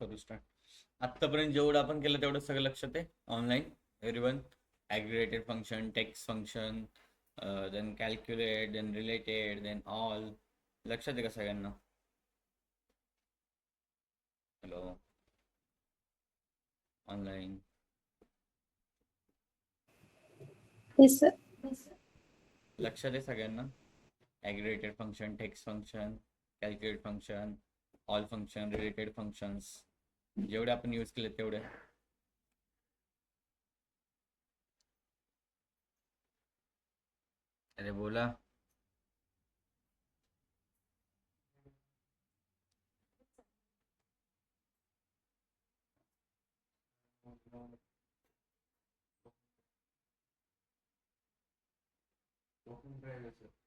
करू स्टार्ट. आत्तापर्यंत जेवढं आपण केलं तेवढं सगळं लक्षात आहे online everyone. Aggregated function, text function, then calculate, then related, then all. लक्षात आहे का सगळ्यांना? Hello online. Yes sir. लक्षात आहे सगळ्यांना? Aggregated function, text function, calculate function, all function, related functions जेवढे आपण यूज केले तेवढे. अरे बोला.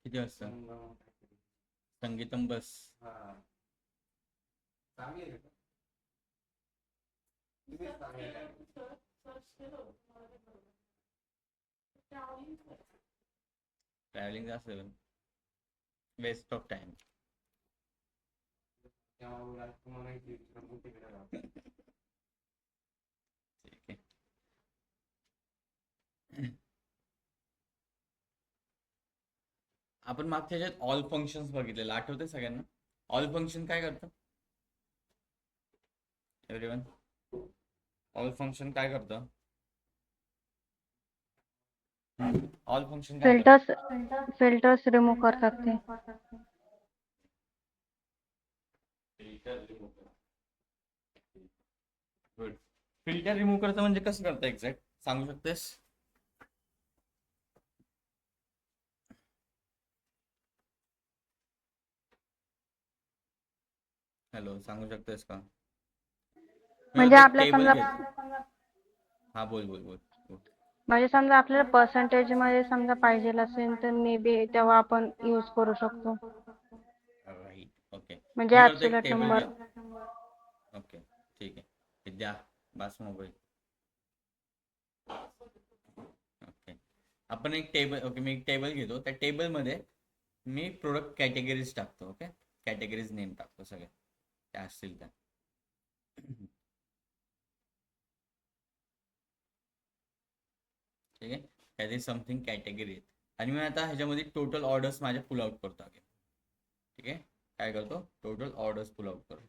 किती वाजता? संगीतम बस. ट्रॅव्हलिंग असेल, वेस्ट ऑफ टाइम. ठीक आहे. आपण मागच्या ह्याच्यात ऑल फंक्शन्स बघितलेलं आठवते सगळ्यांना? ऑल फंक्शन काय करतं एव्हरीवन? ऑल फंक्शन काय करतं? ऑल फंक्शन काय करतं? फिल्टर्स रिमूव्ह करतात ते. गुड. फिल्टर रिमूव्ह करतं म्हणजे कसं करतं एक्झॅक्ट सांगू शकतेस? हॅलो, सांगू शकतेस का? म्हणजे आपल्या टेबल समजा घे. हा बोल बोल बोल बोल. म्हणजे समजा आपल्याला पर्सेंटेज मध्ये समजा पाहिजे असेल तर मे बी तेव्हा आपण यूज करू शकतो. राईट. ओके. म्हणजे मी करतो एक ऍब्सोल्यूट टेबल नंबर. घे. ओके ठीक आहे. विद्या बास मोबाईल. ओके. आपण एक टेबल, ओके मी एक टेबल घेतो. त्या टेबलमध्ये मी प्रोडक्ट कॅटेगरीज टाकतो. ओके, कॅटेगरीज नेम टाकतो सगळे त्या असतील त्या. ठीक आहे. त्यात इज समथिंग कॅटेगरी आहेत आणि मी आता ह्याच्यामध्ये टोटल ऑर्डर्स माझ्या पुल आउट करतो. ठीक आहे. काय करतो? टोटल ऑर्डर्स पुल आउट करतो.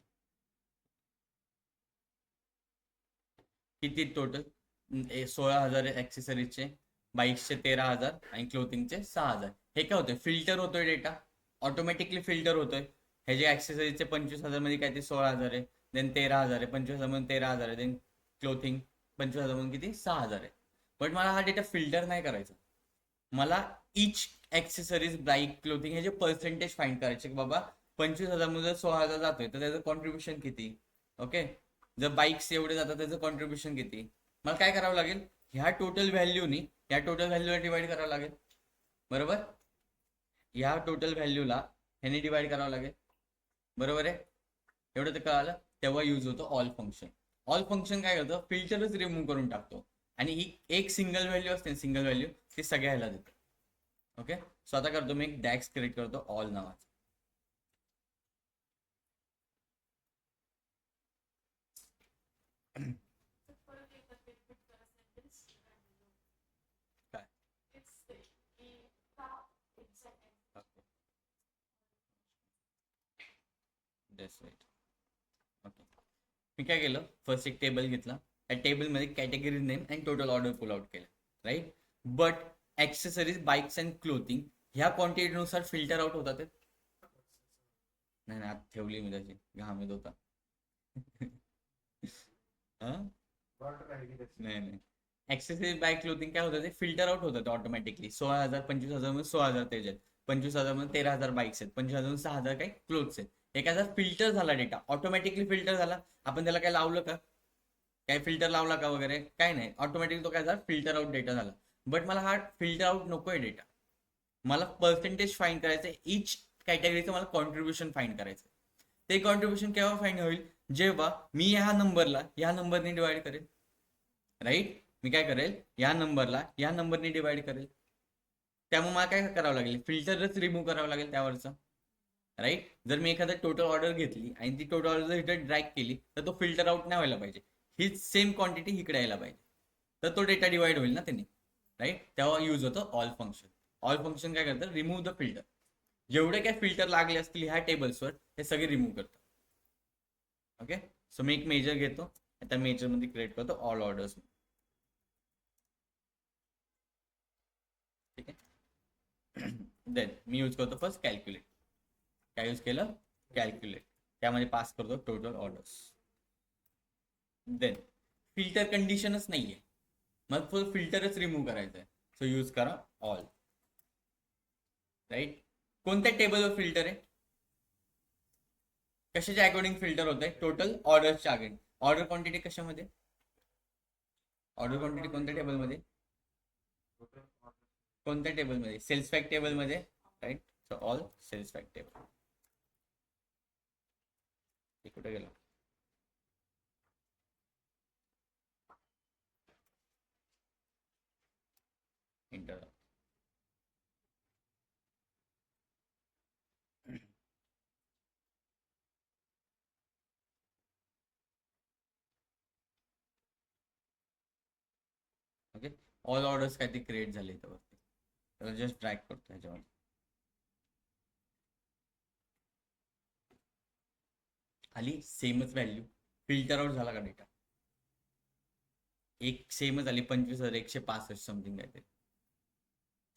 किती टोटल? 16,000 ॲक्सेसरीजचे, बाईक्सचे 13,000 आणि क्लोथिंगचे 6,000. हे काय होतंय? फिल्टर होतोय डेटा, ऑटोमॅटिकली फिल्टर होतोय. हे जे ॲक्सेसरीजचे 25,000 मध्ये काय ते 16,000 आहे, देन 13,000 आहे, 25,000 मधून 13,000 आहे, देन क्लोथिंग 25,000 मधून किती 6,000 आहे. बट मला हा डेटा फिल्टर नाही करायचा. मला इच ॲक्सेसरीज, बाईक, क्लोथिंग हे जे पर्सेंटेज फाइंड करायचे की बाबा 25,000 मध्ये 16,000 जातोय तर त्याचं कॉन्ट्रीब्युशन किती. ओके. जर बाईक्स एवढे जातात त्याचं कॉन्ट्रीब्युशन किती. मला काय करावं लागेल? ह्या टोटल व्हॅल्यूनी ह्या टोटल व्हॅल्यूला डिवाइड करावं लागेल. बरोबर? ह्या टोटल व्हॅल्यूला ह्याने डिवाइड करावं लागेल. बरोबर आहे? एवढं तर कळालं. तेव्हा यूज होतो ऑल फंक्शन. ऑल फंक्शन काय करतं? फिल्टरच रिमूव्ह करून टाकतो आणि ही एक सिंगल व्हॅल्यू असते, सिंगल व्हॅल्यू ती सगळ्याला देतो. ओके. स्वतः करतो मी एक डॅक्स क्रिएट करतो ऑल नावाचा. काय ओके. मी काय केलं? फर्स्ट एक टेबल घेतला. त्या टेबलमध्ये कॅटेगरी नेम आणि टोटल ऑर्डर पुल आउट केलं. Right. But accessories, bikes and clothing ह्या क्वांटिटीनुसार फिल्टर आउट होतात ते. नाही नाही, आत ठेवली मी त्याची, घाम येत होता. नाही नाही, ॲक्सेसरीज, बाईक, क्लोथिंग काय होतं ते फिल्टर आउट होतं ऑटोमॅटिकली. 16,000, 25,000 मध्ये 16,000 त्याचे आहेत, 25,000 मध्ये 13,000 बाईक्स आहेत, 25,000 6,000 काय क्लोथ्स आहेत. एखादा फिल्टर झाला डेटा, ऑटोमॅटिकली फिल्टर झाला. आपण त्याला काय लावलं का? काय फिल्टर लावला का वगैरे? काय नाही, ऑटोमॅटिक तो काय झाला? फिल्टर आउट डेटा झाला. बट मला हा फिल्टर आउट नकोय डेटा. मला पर्सेंटेज फाईंड करायचं. इच कॅटेगरीचं मला कॉन्ट्रीब्युशन फाईंड करायचं. ते कॉन्ट्रीब्युशन केव्हा फाईंड होईल? जेव्हा मी ह्या नंबरला ह्या नंबरने डिवाइड करेल. राईट. मी काय करेल? या नंबरला या नंबरने डिवाइड करेल. त्यामुळे मला काय करावं लागेल? फिल्टरच रिमूव्ह करावं लागेल त्यावरचं. राईट. जर मी एखादा टोटल ऑर्डर घेतली आणि ती टोटल ऑर्डर जर इथे ड्रॅग केली तर तो फिल्टर आउट नाही व्हायला पाहिजे, हीच सेम क्वांटिटी इकडे यायला पाहिजे, तर तो डेटा डिवाइड होईल ना त्यांनी. राईट, तेव्हा यूज होतं ऑल फंक्शन. ऑल फंक्शन काय करतं, रिमूव्ह द फिल्टर. जेवढे काय फिल्टर लागले असतील ह्या टेबल्सवर हे सगळे रिमूव्ह करतं. ओके, सो मी एक मेजर घेतो, त्या मेजर मध्ये क्रिएट करतो ऑल ऑर्डर्स. ठीक आहे. देन मी यूज करतो फर्स्ट कॅल्क्युलेट. काय यूज केलं, कॅल्क्युलेट. त्यामध्ये पास करतो टोटल ऑर्डर्स. देन फिल्टर कंडिशनच नाहीये, मग फुल फिल्टरच रिमूव्ह करायचं आहे, सो यूज करा ऑल. राईट. कोणत्या टेबलवर फिल्टर आहे, कशाच्या अकॉर्डिंग फिल्टर होत आहे, टोटल ऑर्डर्सच्या अगेन. ऑर्डर क्वांटिटी कशामध्ये, ऑर्डर क्वांटिटी कोणत्या टेबलमध्ये, कोणत्या टेबलमध्ये, सेल्स फॅक्ट टेबलमध्ये. Right, so all sales fact table. कुठे गेलो, इंटर. ओके, ऑल ऑर्डर्स काय ते क्रिएट झाले इथं वरती, तर जस्ट ड्रॅग करतो ह्याच्यामध्ये. आली सेमच व्हॅल्यू, फिल्टर आउट झाला का डेटा, एक सेमच आली 25,165 समथिंग काय ते.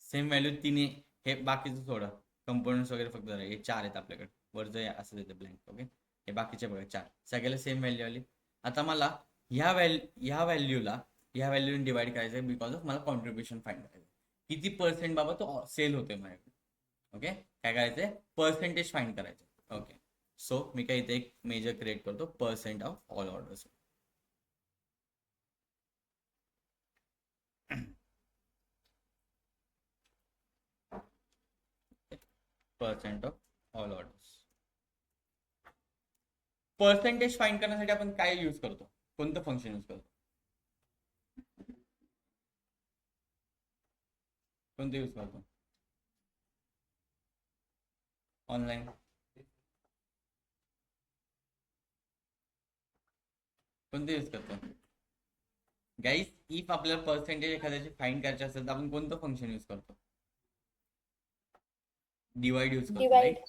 सेम व्हॅल्यू तिने, हे बाकीचं सोडा, कंपोनंट्स वगैरे फक्त जरा हे 4 आहेत आपल्याकडे, वरचं असं देतं ब्लँक. ओके, हे बाकीचे बघा 4, सगळ्याला सेम व्हॅल्यू आली. आता मला ह्या व्हॅल्यूने डिवाइड करायचं आहे, बिकॉज ऑफ मला कॉन्ट्रीब्युशन फाइंड करायचं, किती पर्सेंट बाबा तो सेल होतोय माझ्याकडे. ओके, काय करायचंय, पर्सेंटेज फाइंड करायचं. ओके, सो मी काय इथे एक मेजर क्रिएट करतो, percent of all orders. Percent of all orders. Percentage find करण्यासाठी आपण काय यूज करतो, कोणतं फंक्शन यूज करतो, कोणतं यूज करतो ऑनलाईन, कोणतं यूज करतो गाईज. इफ आपल्याला पर्सेंटेज एखाद्याचे फाइंड करायचे असेल तर आपण कोणतं फंक्शन यूज करतो, डिवाइड यूज करतो. डिवाइड. राईट,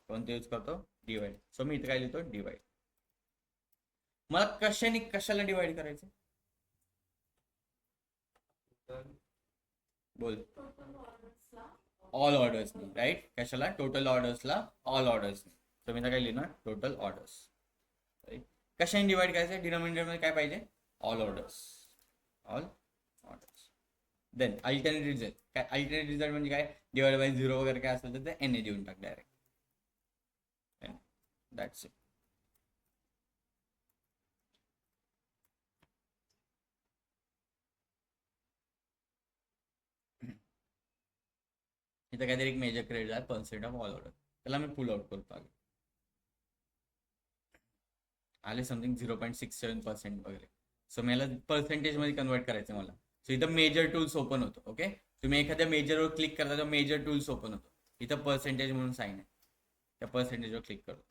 कोणतं यूज करतो, डिवाइड. सो मी इथे काय लिहितो, डिवाइड. मला कशाने कशाला डिवाइड करायचं, बोल, ऑल ऑर्डर्सनी. राईट, कशाला, टोटल ऑर्डर्सला ऑल ऑर्डर्सनी. सो मी काय लिहिणार, टोटल ऑर्डर्स. राईट, कशाने डिवाइड करायचं, डिनॉमिनेटर मध्ये काय पाहिजे, all orders, all orders. Then alternate result, काय अल्टरनेट रिझल्ट म्हणजे काय, डिवाइड बाय 0 वगैरे काय असेल तर ते एन ए देऊन टाक डायरेक्ट. That's it. इथं काहीतरी एक मेजर क्रिएट झाला, पर्सेंट ऑफ ऑल ऑर्डर, त्याला मी पुल आउट करतो. आले समथिंग 0.67% वगैरे. सो मला पर्सेंटेज मध्ये कन्वर्ट करायचं मला. सो इथं मेजर टूल्स ओपन होतो. ओके, तुम्ही एखाद्या मेजरवर क्लिक करता तर मेजर टूल्स ओपन होतो, इथं पर्सेंटेज म्हणून साईन आहे, त्या पर्सेंटेजवर क्लिक करतो.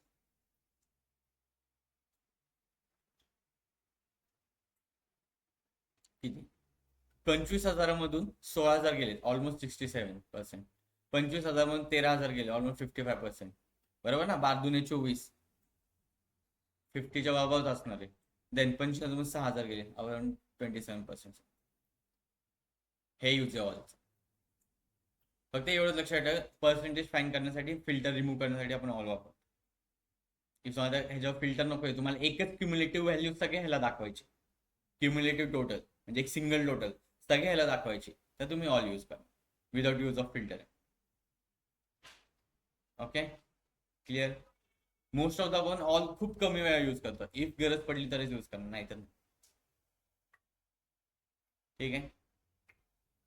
किती, 25,000 मधून 16,000 गेले, ऑलमोस्ट 67%. 25,000 मधून 13,000 गेले, ऑलमोस्ट 55%. बरोबर ना, 12×24, 50च्या बाबाच असणार आहे. देन 25,000 6,000 गेले, अराउंड 27%. हे यूज आहे ऑल. फक्त एवढंच लक्षात ठेवा, पर्सेंटेज फाइंड करण्यासाठी, फिल्टर रिमूव्ह करण्यासाठी आपण ऑल वापरतो. इफ समजा ह्याच्यावर फिल्टर नको आहे, तुम्हाला एकच क्युम्युलेटिव्ह व्हॅल्यू सगळे ह्याला दाखवायची, क्युम्युलेटिव्ह टोटल म्हणजे एक सिंगल टोटल सगळे ह्याला दाखवायची, तर तुम्ही ऑल यूज करा without use of filter. Okay, clear. Most of the आपण ऑल खूप कमी वेळा यूज करतो, इफ गरज पडली तरच यूज करणार, नाही तर. ठीक आहे,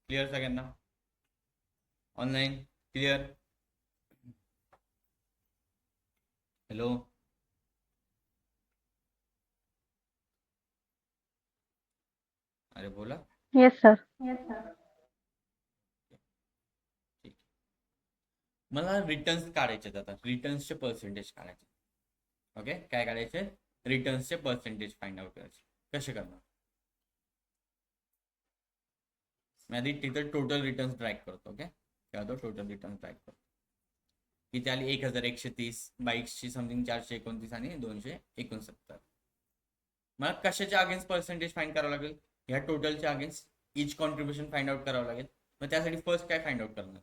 क्लिअर सगळ्यांना, ऑनलाईन क्लिअर. हॅलो, अरे बोला. Yes sir. ठीक. मला रिटर्न्स काढायचे आता, रिटर्न्सचे पर्सेंटेज काढायचे. ओके, काय काढायचे? रिटर्न्सचे पर्सेंटेज फाइंड आउट करायचे. कसे करणार? मी आधी तिथं टोटल रिटर्न्स ट्रॅक करतो. ओके, काय होतं? टोटल रिटर्न ट्रॅक करतो. किती आली? 1130, बाईक्सची समथिंग 429 आणि 269. मला कशाच्या अगेन्स्ट पर्सेंटेज फाइंड करावं लागेल? ह्या टोटलच्या अगेन्स्ट इच कॉन्ट्रीब्युशन फाइंड आउट करावं लागेल. मग त्यासाठी फर्स्ट काय फाइंड आउट करणार?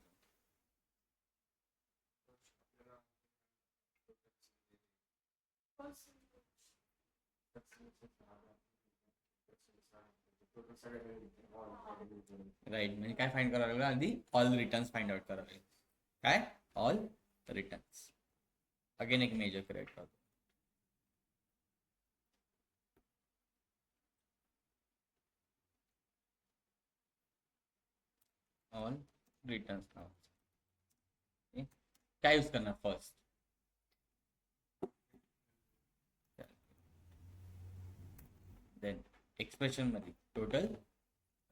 राईट, म्हणजे काय फाइंड करावं लागेल? आधी ऑल रिटर्न्स फाइंड आउट करावं लागेल. काय? All returns. अगेन एक मेजर क्रिएट करतो. ऑल रिटर्न्स नाव. काय यूज करणार फर्स्ट? देन एक्सप्रेशन मध्ये टोटल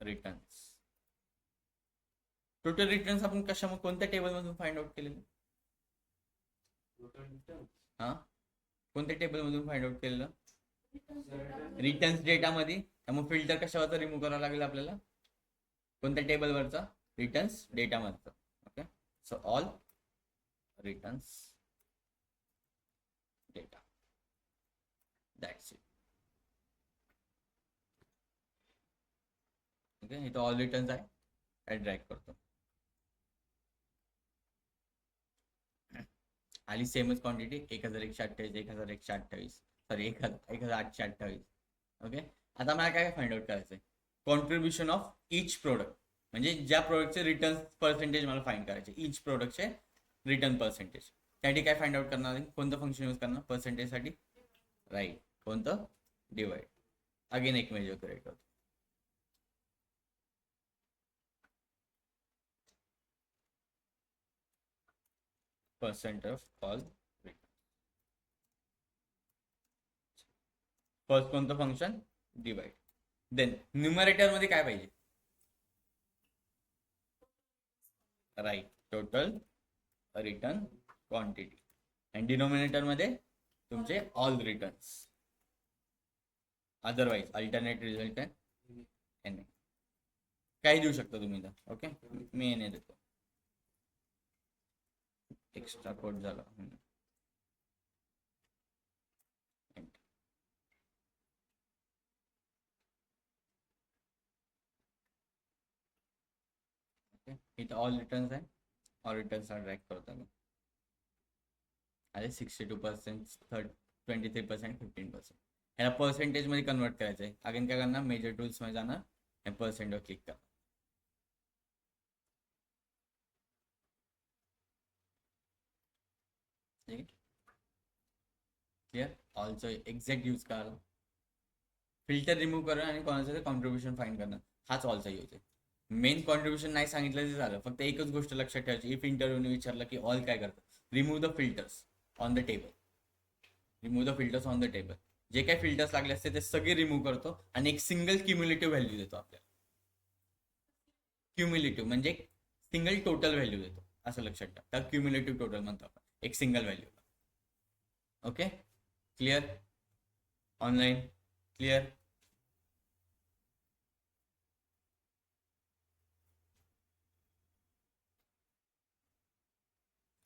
रिटर्न्स. टोटल रिटर्न्स आपण कशा कोणत्या टेबल मधून फाइंड आउट केलेलं? हा, कोणत्या टेबल मधून फाइंड आउट केलेलं? रिटर्न्स डेटा मध्ये. त्यामुळे फिल्टर कशावरचा रिमूव्ह करावा लागेल आपल्याला? कोणत्या टेबलवरचा? रिटर्न्स डेटा मधचा. Okay, so all returns data, that's it. Okay, इथं ऑल रिटर्न्स आहे, ड्रॅग करतो. आली सेमच क्वांटिटी 1128, 1128, सॉरी 1828. ओके, आता मला काय फाइंड आउट करायचंय? कॉन्ट्रीब्युशन ऑफ इच प्रोडक्ट, म्हणजे ज्या प्रोडक्टचे रिटर्न पर्सेंटेज मला फाइंड करायचे, इच प्रोडक्टचे रिटर्न पर्सेंटेज. त्यासाठी काय फाइंड आउट करणार आहे? कोणतं फंक्शन यूज करणार पर्सेंटेज साठी? राईट, कोणतं? डिवाइड. अगेन एक मेजर क्रिएट करतो. Percent of all return. First कोणतं फंक्शन? डिवाइड. देन न्यूमरेटर मध्ये काय पाहिजे? Right, total return quantity. आणि डिनोमिनेटर मध्ये तुमचे all returns. Otherwise alternate result आहे NA. काही देऊ शकता तुम्ही तर. ओके, मी NA देतो. एक्स्ट्रा कोड झाला. इथं ऑल रिटर्न्स आहे, ऑल रिटर्न्स ड्रॅग करतो मी. अरे 62%, 23%, 15%. ह्याला पर्सेंटेज मध्ये कन्वर्ट करायचं आहे. अगेन काय करणार? मेजर टूल्स मध्ये जाणार, पर्सेंटवर क्लिक करा. क्लिअर? ऑलचं एक्झॅक्ट यूज करा. फिल्टर रिमूव्ह करा आणि कोणाचं कॉन्ट्रीब्युशन फाइंड करणं, हाच ऑलचा यूज आहे. मेन कॉन्ट्रीब्युशन नाही सांगितलं ते झालं. फक्त एकच गोष्ट लक्षात ठेवायची, इफ इंटरव्ह्यूने विचारलं की ऑल काय करतं? Remove the filters on the table. Remove the filters on the table. जे काही फिल्टर्स लागले असते ते सगळे रिमूव्ह करतो आणि एक सिंगल क्युम्युलेटिव्ह व्हॅल्यू देतो आपल्याला. क्युम्युलेटिव्ह म्हणजे सिंगल टोटल व्हॅल्यू देतो, असं लक्षात ठेवा. तर क्युम्युलेटिव्ह टोटल म्हणतो आपण एक single value. Okay, clear? Online clear?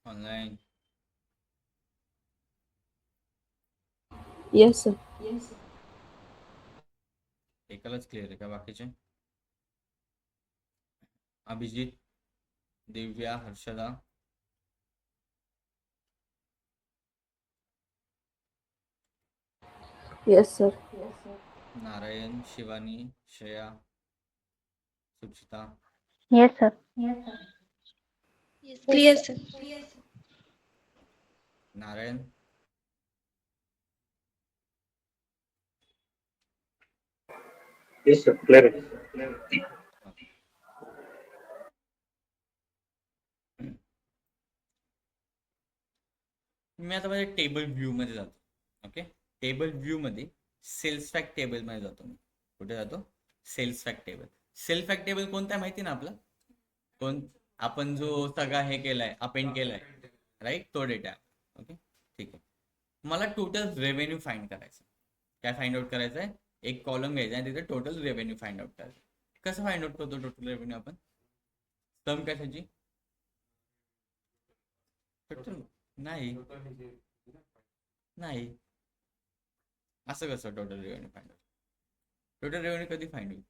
Online? Yes sir. एकालाच क्लिअर आहे का बाकीचे? Abhijit, Divya, Harshada, yes sir. Narayan, Shivani, Shreya, Suchita, yes sir. Clear sir. Narayan, Yes, sir. Clear. मी आता माझ्या टेबल व्ह्यू मध्ये जातो. ओके, टेबल व्ह्यू मध्ये सेल्स फॅक्ट टेबल मध्ये जातो मी. कुठे जातो? Sales fact table. Sales fact table कोणता माहिती ना आपला? कोण? आपण जो सगळा हे केलाय अपेंड केलाय राईट, तो डेटा. ओके ठीक आहे. मला टोटल रेव्हेन्यू फाइंड करायचं. काय फाइंड आउट करायचं आहे? एक कॉलम घ्यायचा आणि तिथे टोटल रेव्हेन्यू फाइंड आउट करायचं. कसं फाइंड आउट करतो टोटल रेव्हेन्यू आपण? सम कशाची? टोटल नाही नाही, असं कसं total revenue find out? Total revenue कधी फाइंड होईल?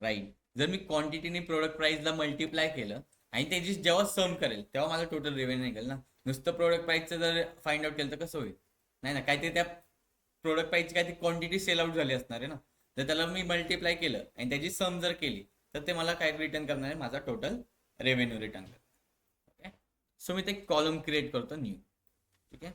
राईट. जर मी क्वांटिटीने प्रोडक्ट प्राइसला मल्टिप्लाय केलं आणि त्याची जेव्हा सम करेल तेव्हा मला टोटल रेव्हेन्यू निघेल ना. नुसतं प्रोडक्ट प्राइसचं जर फाइंड आउट केलं तर कसं होईल? नाही ना, काहीतरी त्या प्रोडक्ट प्राइसची काहीतरी क्वांटिटी सेल आउट झाली असणार आहे ना. जर त्याला मी मल्टिप्लाय केलं आणि त्याची सम जर केली तर ते मला काय रिटर्न करणार आहे? माझा टोटल रेव्हेन्यू रिटर्न करणार. ओके, सो मी ते कॉलम क्रिएट करतो न्यू. ठीक आहे.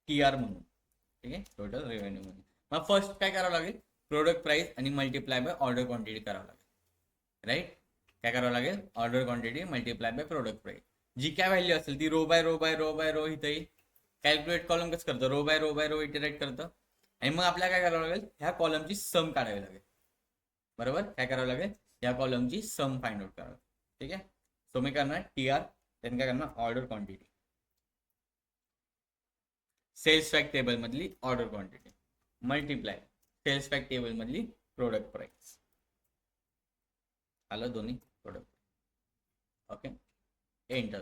TR म्हणून. ठीक आहे, टोटल रेव्हेन्यू म्हणून. मग फर्स्ट काय करावं लागेल? प्रोडक्ट प्राइस आणि मल्टिप्लाय बाय ऑर्डर क्वांटिटी करावं लागेल. राईट, काय करावं लागेल? Order quantity multiply by product price. जी काय व्हॅल्यू असेल ती row by row by row by row इथे येईल. कॅल्क्युलेट कॉलम कसं करतं? Row by row by row iterate करतं आणि मग आपल्याला काय करावं लागेल? ह्या कॉलमची सम काढावी लागेल. बरोबर, काय करावं लागेल? ह्या कॉलमची सम फाइंड आउट करावं. ठीक आहे, सो मी करणार TR, त्यांनी काय करणार? Order quantity. Sales fact table मधली order quantity multiply sales fact table मधली प्रोडक्ट प्राइस. आलं दोन्ही प्रोडक्ट. Okay, enter.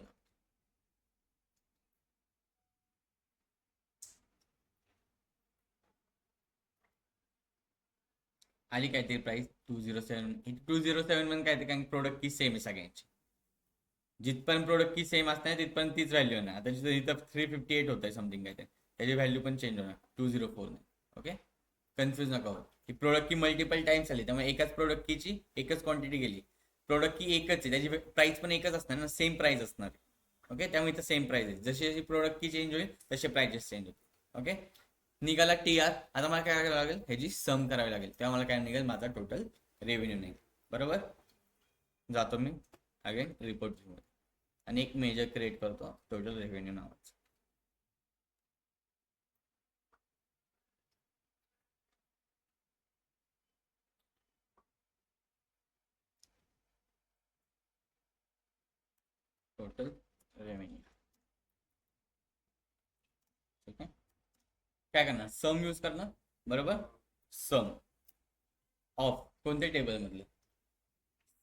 आली काय ते प्राइस 207. 207 मध्ये काय ते कारण प्रोडक्ट की सेम आहे सगळ्यांची. जिथपर्यंत प्रोडक्ट की सेम असणार तिथपर्यंत तीच व्हॅल्यू आहे ना. आता इथं 358 होत आहे समथिंग काय ते, त्याची व्हॅल्यू पण चेंज होणार 204 ने. ओके, कन्फ्यूज नका हो की प्रोडक्ट की मल्टिपल टाइम्स आली त्यामुळे एकाच प्रोडक्ट कीची एकच क्वांटिटी गेली. प्रोडक्ट की एकच आहे, त्याची प्राइस पण एकच असणार ना, सेम प्राइस असणार. ओके, त्यामुळे इथं सेम प्राइस आहे. जशी जशी प्रोडक्ट की चेंज होईल तसे प्राइजेस चेंज होतील. ओके, निघाला TR. आता मला काय करावं लागेल? ह्याची सम करावी लागेल, तेव्हा मला काय निघेल? माझा टोटल रेव्हेन्यू निघेल. बरोबर, जातो मी अगेन रिपोर्ट मध्ये आणि एक मेजर क्रिएट करतो टोटल रेव्हेन्यू नावाचं. Total revenue. ठीक आहे, काय करणार? सम यूज करणार. बरोबर, सम ऑफ कोणत्या टेबल मधलं?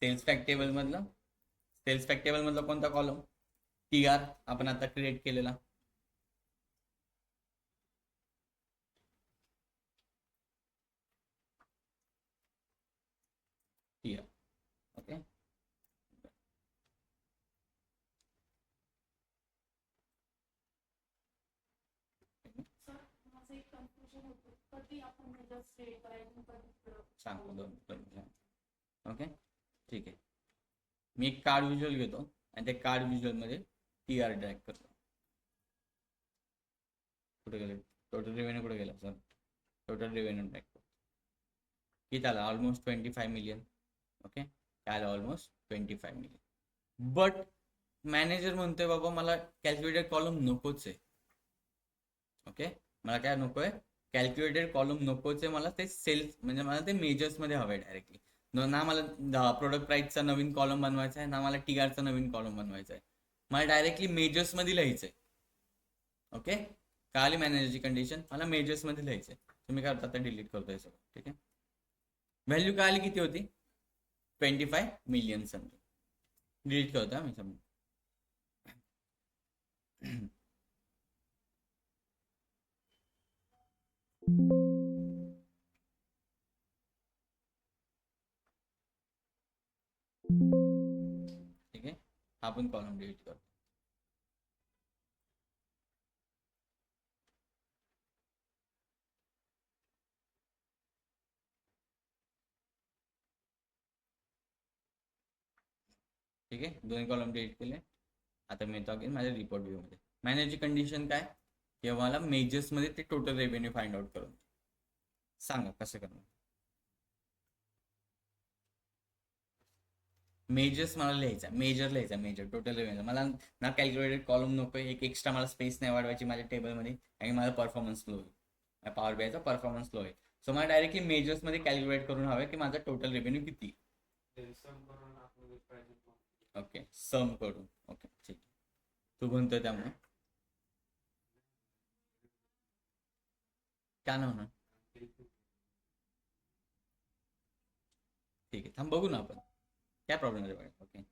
सेल्स फॅक्ट टेबल मधलं. सेल्स फॅक्ट टेबल मधला कोणता कॉलम? TR आपण आता क्रिएट केलेला. TR. ओके, सांगतो दोन. ओके ठीक आहे, मी एक कार्ड व्हिज्युअल घेतो आणि त्या कार्ड व्हिज्युअल मध्ये TR ड्रॅग करतो. कुठे गेले? टोटल रेव्हेन्यू कुठे गेला सर? टोटल रेव्हेन्यू ड्रॅग करतो. किती आला? Almost 25 million. ओके, काय आलं? Almost 25 million. बट मॅनेजर म्हणतोय बाबा मला कॅल्क्युलेटेड कॉलम नकोच आहे. ओके, मला काय नकोय? कॅल्क्युलेटेड कॉलम नकोच आहे. मला ते सेल्स म्हणजे मला ते मेजर्स मध्ये हवंय डायरेक्टली. ना मला प्रोडक्ट प्राइसचा नवीन कॉलम बनवायचा आहे, ना मला TRचा नवीन कॉलम बनवायचा आहे. मला डायरेक्टली मेजर्स मध्ये लिहायचं आहे. ओके, कळाली मॅनेजरची कंडिशन? मला मेजर्स मध्ये लिहायचं आहे. तुम्ही काय करता? आता डिलीट करतोय सगळं. ठीक आहे, व्हॅल्यू कळाली किती होती? 25 मिलियन समथिंग. डिलीट करतोय मी समजा. ठीक आहे, आपण कॉलम डिलीट करतो. ठीक आहे, दोन्ही कॉलम डिलीट केले. आता मी येतो अगेन माझ्या रिपोर्ट व्ह्यू मध्ये. मॅनेजरची कंडिशन काय? की मला मेजर्स मध्ये ते टोटल रेव्हेन्यू फाइंड आउट करून सांगा कसं करणार. मेजर्स मला लिहायचा, मेजर टोटल रेव्हेन्यू मला ना. कॅल्क्युलेटेड कॉलम नको, एक एक्स्ट्रा मला स्पेस नाही वाढवायची माझ्या टेबलमध्ये आणि माझा परफॉर्मन्स लो होईल, पॉवर बीआयचा परफॉर्मन्स लो होईल. सो मला डायरेक्टली मेजर्स मध्ये कॅल्क्युलेट करून हवं की माझा टोटल रेव्हेन्यू किती. ओके, सम करून. ओके ठीक, तू म्हणतोय त्यामुळे काय ना होणार. ठीक आहे, थांब बघू ना आपण काय प्रॉब्लेम आहे बघा. ओके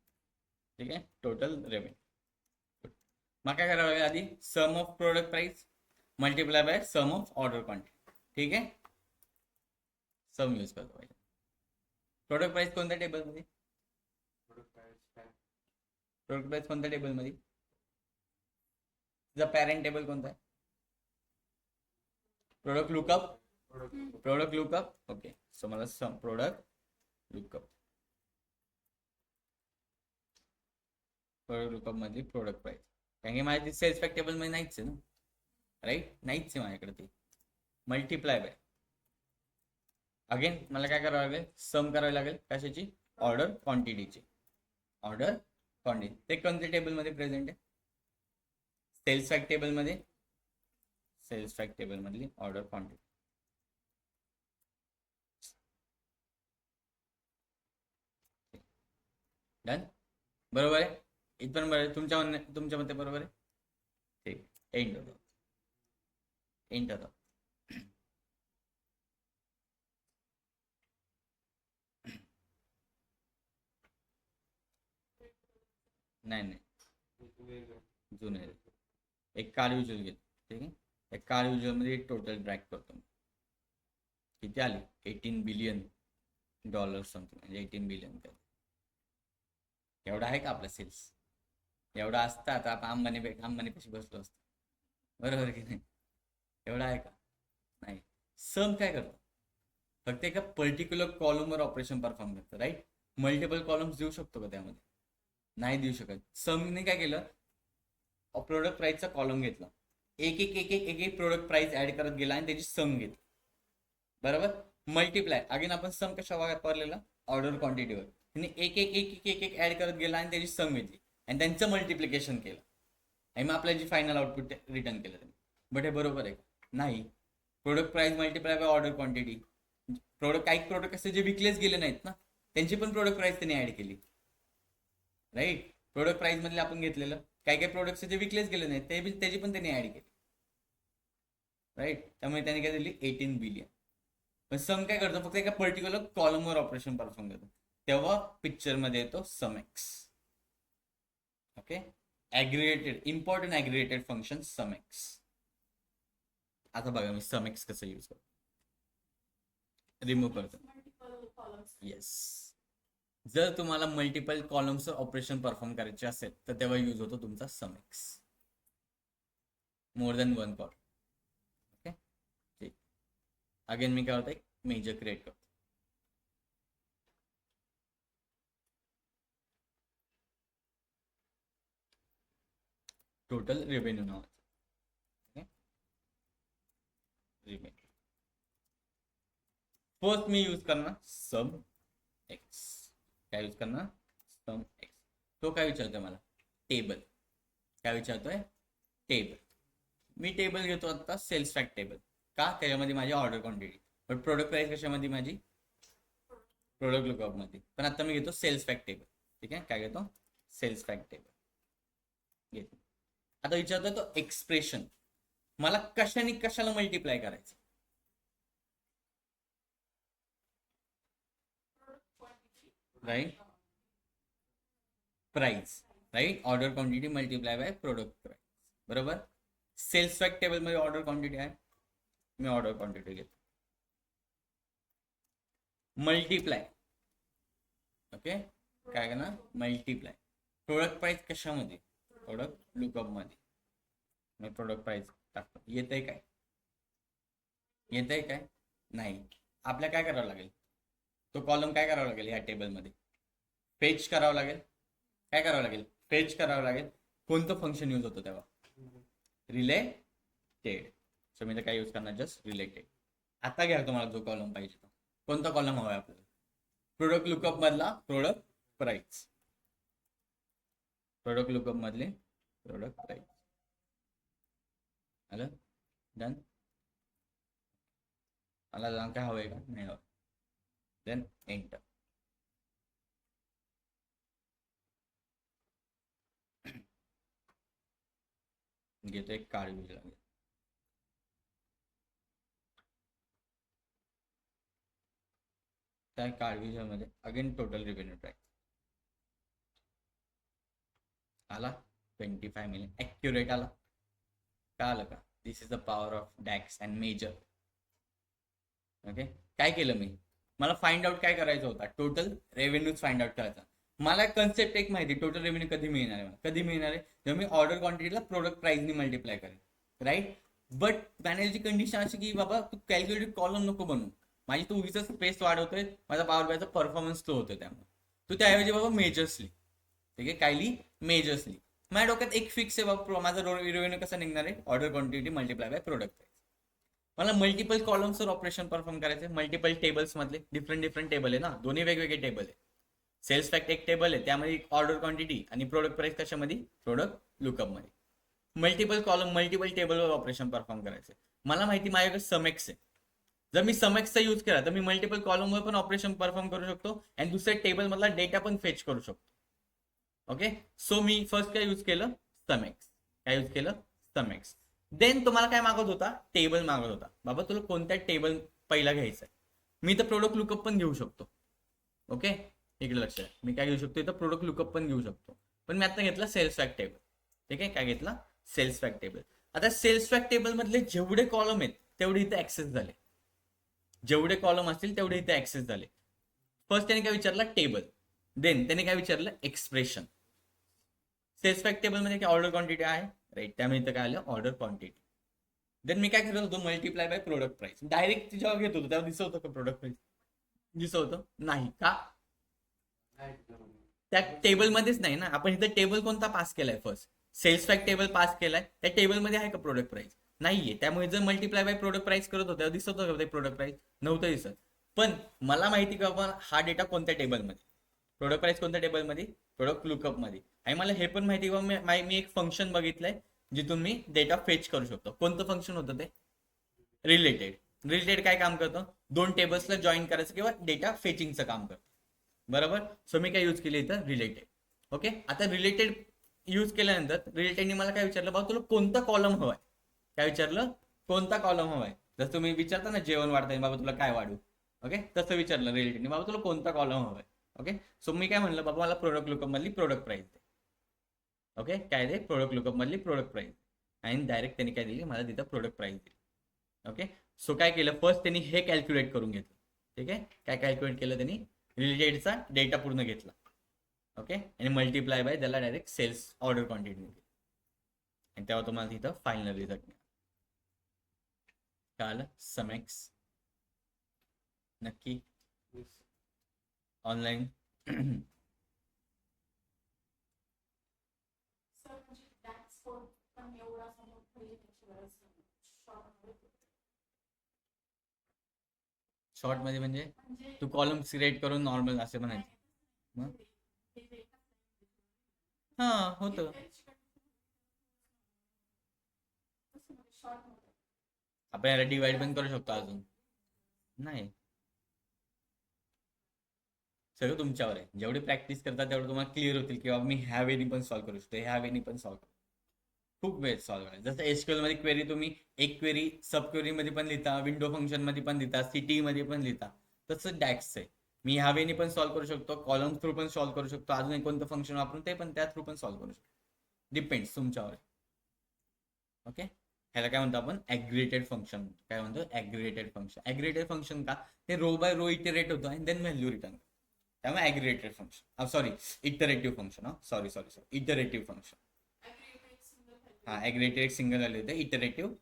ठीक आहे, टोटल रेव्हेन्यू. मग काय करावं लागेल आधी, sum of product price multiply by sum of order quantity. ठीक आहे, सम यूज करतो पाहिजे. प्रोडक्ट प्राइस कोणत्या टेबलमध्ये, प्रोडक्ट प्राइस कोणत्या टेबलमध्ये, तिचा पॅरेंट टेबल कोणता आहे, product lookup. Product lookup. Okay, so मला some product lookup, product lookup मध्ये प्रोडक्ट प्राइस, कारण की माझ्या सेल्स फॅक्ट टेबल मध्ये नाहीच आहे ना, राईट, नाहीच आहे माझ्याकडे ते. मल्टिप्लाय बाय, अगेन मला काय करावं लागेल, सम करावी लागेल कशाची, ऑर्डर क्वांटिटीची. ऑर्डर क्वांटिटी ते कोणत्या टेबलमध्ये प्रेझेंट आहे, सेल्स फॅक्ट टेबलमध्ये, सेल्स फॅक्ट टेबल मधली ऑर्डर क्वांटिटी. डन, बरोबर आहे, इथपर्यंत बरोबर आहे, तुमच्या मते बरोबर आहे. ठीक, एंटर दाब, एंटर दाब. नाही जुने एक कार युजल घेतो. ठीक आहे, एक कार युजल मध्ये टोटल ड्रॅग करतो मी. किती आली, $18 बिलियन समथिंग, म्हणजे 18 बिलियन. एवढा आहे का आपला सेल्स, एवढा असता आता आपण अंबानी कशी बसलो असतो, बरोबर की नाही. एवढा आहे का, नाही. सम काय करतो, फक्त एका पर्टिक्युलर कॉलमवर ऑपरेशन परफॉर्म करतं, राईट. मल्टिपल कॉलम्स देऊ शकतो का त्यामध्ये, नाही देऊ शकत. समने काय केलं, प्रोडक्ट प्राइसचा कॉलम घेतला, एक प्रोडक्ट प्राइस ऍड करत गेला आणि त्याची सम घेतली, बरोबर. मल्टिप्लाय, अगेन आपण सम कशा वापरलेला, ऑर्डर क्वांटिटीवर. त्याने एक ऍड करत गेला आणि त्याची सम घेतली आणि त्यांचं मल्टिप्लिकेशन केलं आणि मग आपल्याला जी फायनल आउटपुट रिटर्न केलं त्यांनी. बट हे बरोबर आहे का, नाही. Product price multiply by order quantity. काही प्रोडक्ट असे जे विकलेच गेले नाहीत ना, त्यांची पण प्रोडक्ट प्राइस त्यांनी ऍड केली, राईट. प्रोडक्ट प्राइस मधले आपण घेतलेलं, काही प्रोडक्ट्स जे विकलेच गेले नाहीत त्याची पण त्यांनी ऍड केली, राईट. त्यामुळे त्यांनी काय दिली, 18 बिलियन. पण सम काय करतो, फक्त एका पर्टिक्युलर कॉलमवर ऑपरेशन परफॉर्म करतो, तेव्हा पिक्चर मध्ये येतो सम एक्स. ओके, ऍग्रिगेटेड, इम्पॉर्टंट ऍग्रिगेटेड फंक्शन सम एक्स. आता बघा मी सम एक्स कसं यूज करतो, रिमूव्ह करतो. येस, जर तुम्हाला मल्टिपल कॉलम्सवर ऑपरेशन परफॉर्म करायचे असेल तर तेव्हा यूज होतो तुमचा sum x, more than one column. Okay ठीक, अगेन मी काय होतं, एक मेजर क्रिएट करतो. टोटल रेव्हेन्यू नावाचं. ओके, रेव्हेन्यू फर्स्ट मी यूज करणार सम एक्स. काय यूज करणार, सम एक्स. तो काय विचारतोय मला, टेबल. काय विचारतोय, टेबल. मी टेबल घेतो आता सेल्स फॅक्ट टेबल, का, त्याच्यामध्ये माझी order quantity. But product price कशामध्ये, माझी प्रोडक्ट लुकअप मध्ये. पण आता मी घेतो सेल्स फॅक्ट टेबल. ठीक आहे, काय घेतो, सेल्स फॅक्ट टेबल घेतो. आता विचारतोय तो एक्सप्रेशन, मला कशाला मल्टिप्लाय करायचं, right. Price, right. Order quantity multiply by product price, बरोबर. सेल्स फॅक्ट टेबल मध्ये ऑर्डर क्वांटिटी आहे, मी ऑर्डर क्वांटिटी घेतो. मल्टिप्लाय, ओके, काय करणार, मल्टिप्लाय. प्रोडक्ट प्राइस कशामध्ये, प्रोडक्ट लुकअप मध्ये, मी प्रोडक्ट प्राइस टाकतो. येतंय काय, येतंय काय, नाही. आपल्याला काय करावं लागेल, तो कॉलम काय करावा लागेल, या टेबलमध्ये फेच करावं लागेल. काय करावं लागेल, फेच करावं लागेल. कोणतं फंक्शन यूज होतं तेव्हा, रिलेटेड. सो मी तर काय यूज करणार, जस्ट रिलेटेड. आता घ्या तुम्हाला जो कॉलम पाहिजे तो, कोणता कॉलम हवा आहे आपल्याला, प्रोडक्ट लुकअप मधला प्रोडक्ट प्राइस, प्रोडक्ट लुकअप मधले प्रोडक्ट प्राइस. आलं डन. मला जाऊन काय हवंय का नाही हवं. Then enter. घेतो एक कार्ड विजय लागेल. त्या कार्ड विजय मध्ये अगेन टोटल रेव्हेन्यू ट्रॅक आला 25 मिलियन ॲक्युरेट आला. का आलं का? This is the power of DAX and measure. Okay, काय केलं मी? मला फाइंड आउट काय करायचं होता? टोटल रेव्हेन्यूज फाइंड आउट करायचा. मला कन्सेप्ट एक माहिती, टोटल रेव्हेन्यू कधी मिळणार आहे. कधी मिळणार आहे? जेव्हा मी ऑर्डर क्वांटिटीला प्रोडक्ट प्राइसनी मल्टिप्लाय करेन, राईट. बट मॅनेजची कंडिशन अशी की बाबा तू कॅल्क्युलेटेड कॉलम नको बनवू. माझी तू उगीच स्पेस वाढवतोय, माझा पॉवर बायचा परफॉर्मन्स स्लो होतोय. त्यामुळे तू त्याऐवजी बाबा मेजर्सली, ठीक आहे, कायली मेजर्सली. माझ्या डोक्यात एक फिक्स आहे बाबा, माझा रेव्हेन्यू कसा निघणार आहे? Order quantity multiply by product price. मला मल्टिपल कॉलम्सवर ऑपरेशन परफॉर्म करायचे. मल्टिपल टेबल्स मधले डिफरंट टेबल आहे ना, दोन्ही वेगवेगळे टेबल आहे. सेल्स फॅक्ट एक टेबल आहे, त्यामध्ये ऑर्डर क्वांटिटी आणि प्रोडक्ट प्राइस कशामध्ये? प्रोडक्ट लुकअप मध्ये. मल्टिपल कॉलम मल्टिपल टेबलवर ऑपरेशन परफॉर्म करायचे. मला माहिती माझ्याकडे समेक्स आहे. जर मी समेक्सचा यूज केला तर मी मल्टिपल कॉलमवर पण ऑपरेशन परफॉर्म करू शकतो आणि दुसऱ्या टेबल मधला डेटा पण फेच करू शकतो. ओके, सो मी फर्स्ट काय यूज केलं? समेक्स. काय यूज केलं? समेक्स. देन तुम्हाला काय मागत होता? टेबल मागत होता. बाबा तुला कोणत्या टेबल पहिला घ्यायचा आहे? मी तर प्रोडक्ट लुकअप पण घेऊ शकतो. ओके, इकडे लक्ष द्या. मी काय घेऊ शकतो? इथं प्रोडक्ट लुकअप पण घेऊ शकतो. पण मी आता घेतला सेल्स फॅक्ट टेबल. ठीक आहे, काय घेतला? Sales fact table. आता सेल्स फॅक्ट टेबल मधले जेवढे कॉलम आहेत तेवढे इथे ऍक्सेस झाले. जेवढे कॉलम असतील तेवढे इथे ऍक्सेस झाले. फर्स्ट त्याने काय विचारलं? टेबल. देन त्याने काय विचारलं? एक्सप्रेशन. सेल्स फॅक्ट टेबल मध्ये काय ऑर्डर क्वांटिटी आहे, राईट. त्यामुळे इथं काय आलं? Order quantity. देन मी काय करत होतो? Multiply by product price. Direct जेव्हा घेत होतो तेव्हा दिसत होतं का प्रोडक्ट प्राइस? दिसत होतं नाही का? त्या टेबल मध्येच नाही ना. आपण इथं टेबल कोणता पास केलाय? First sales fact table pass केलाय. त्या टेबल मध्ये आहे का प्रोडक्ट प्राइस? नाहीये. त्यामुळे जर मल्टिप्लाय बाय प्रोडक्ट प्राइस करत होतं दिसत होतं का प्रोडक्ट प्राइस? नव्हतं दिसत. पण मला माहिती का आपण हा डेटा कोणत्या टेबलमध्ये? प्रोडक्ट प्राइस कोणत्या टेबलमध्ये? प्रोडक्ट लुकअप मध्ये. आणि मला हे पण माहिती का मी एक फंक्शन बघितलंय जिथून मी डेटा फेच करू शकतो. कोणतं फंक्शन होतं ते? रिलेटेड. रिलेटेड काय काम करतं? दोन टेबल्सला जॉईन करायचं किंवा डेटा फेचिंगचं काम करतं. बरोबर. सो मी काय यूज केलं इथं? रिलेटेड. ओके, आता रिलेटेड यूज केल्यानंतर रिलेटेडने मला काय विचारलं? बाबा तुला कोणता कॉलम हवाय? काय विचारलं? कोणता कॉलम हवाय? जसं तुम्ही विचारता ना जेवण वाढताय बाबा तुला काय वाढू, ओके, तसं विचारलं रिलेटेडने, बाबा तुला कोणता कॉलम हवाय. ओके, सो मी काय म्हणलं? बाबा मला प्रोडक्ट लुकअप मधली प्रोडक्ट प्राइस दे. ओके, काय दे? प्रोडक्ट लुकअप मधली प्रोडक्ट प्राइस. आणि डायरेक्ट त्यांनी काय दिली? मला तिथं प्रोडक्ट प्राइस दिली. ओके, सो काय केलं? फर्स्ट त्यांनी हे कॅल्क्युलेट करून घेतलं. ठीक आहे, काय कॅल्क्युलेट केलं त्यांनी? रिलेटेडचा डेटा पूर्ण घेतला. ओके, आणि मल्टिप्लाय बाय त्याला डायरेक्ट सेल्स ऑर्डर क्वांटिटी दिली. आणि तेव्हा तुम्हाला तिथं फायनल रिझल्ट मिळाला. काय आलं? समेक्स. नक्की ऑनलाईन शॉर्ट मध्ये म्हणजे तू कॉलम क्रिएट करून नॉर्मल असे म्हणायचे. हा होतं. आपण याला डिवाइड पण करू शकतो अजून. नाही, सगळं तुमच्यावर आहे. जेवढी प्रॅक्टिस करता तेवढं तुम्हाला क्लिअर होतील की बाबा मी ह्या वेनी पण सॉल्व्ह करू शकतो, ह्या वेनी पण सॉल्व्ह करू. खूप वेळ सॉल्व्ह करायचं. जसं एसक्यूएल मध्ये क्वेरी तुम्ही एक क्वेरी सब क्वेरी मध्ये पण लिहिता, विंडो फंक्शन मध्ये पण लिहिता, सिटी मध्ये पण लिहिता, तसं डॅक्स आहे. मी ह्या वेनी पण सॉल्व्ह करू शकतो, कॉलम थ्रू पण सॉल्व्ह करू शकतो, अजून एक कोणतं फंक्शन वापरून ते पण त्या थ्रू पण सॉल्व्ह करू शकतो. डिपेंड्स तुमच्यावर. ओके, ह्याला काय म्हणतो आपण? ॲग्रिगेटेड फंक्शन. काय म्हणतो? ॲग्रिगेटेड फंक्शन. ॲग्रिगेटेड फंक्शन का? ते रो बाय रो इटरेट होतं आणि देन व्हॅल्यू रिटर्न. त्यामुळे aggregated function. Sorry, iterative function. Sorry iterative function. हा, ॲग्रिगेटेड एक सिंगल व्हॅल्यू होते, इटरेटिव्ह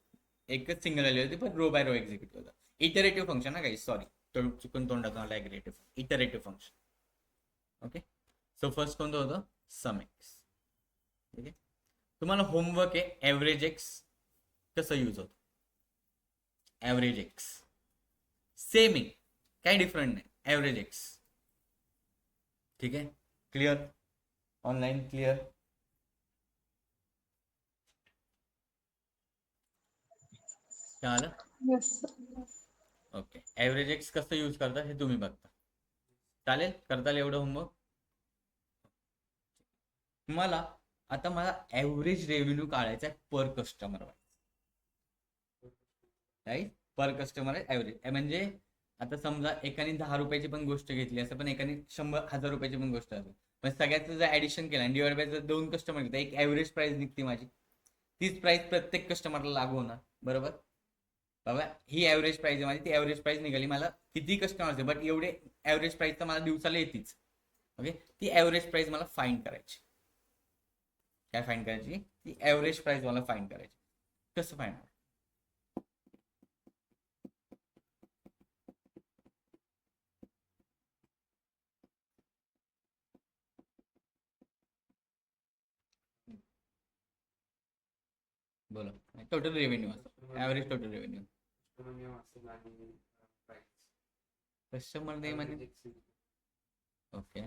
एकच सिंगल व्हॅल्यू होती पण रो बाय रो एक्झिक्यूट होतं. इटरेटिव्ह फंक्शन ना काही, सॉरी चुकून तोंडातून आला. Aggregative, iterative function. Okay, so first कोणतं होतं? समेक्स. ठीक आहे, तुम्हाला होमवर्क आहे ॲव्हरेज एक्स कसं यूज होतं. ॲव्हरेज एक्स सेम आहे, काही डिफरंट नाही. Average x. ठीक आहे, क्लिअर? Online clear? कळालं? Yes okay. ॲव्हरेज एक्स कसं यूज करता हे तुम्ही बघता. चालेल? करताल एवढं होमवर्क? मला ॲव्हरेज रेव्हेन्यू काढायचा आहे पर कस्टमर वाईज. राईट? पर कस्टमर आहे ॲव्हरेज. म्हणजे आता समजा एकाने 10 रुपयाची पण गोष्ट घेतली असं, पण एकाने 100,000 रुपयाची पण गोष्ट असेल, पण सगळ्याचं जर ऍडिशन केलं आणि डिवाइड बाय जर 2 कस्टमर घेतले, एक ॲव्हरेज प्राइस निघते माझी. तीच प्राइस प्रत्येक कस्टमरला लागू होणार. बरोबर? बाबा ही ॲव्हरेज प्राइस आहे माझी, ती ॲव्हरेज प्राइस निघाली. मला किती कस्टमर असेल बट एवढे ॲव्हरेज प्राइस तर मला दिवसाला येतीच. ओके. ती ॲव्हरेज प्राइस मला फाइंड करायची. काय फाइंड करायची? ती ॲव्हरेज प्राइस मला फाइंड करायची. कसं फाइंड? बोला. टोटल रेव्हेन्यू असतो. Average total revenue. Customer name आणि ओके.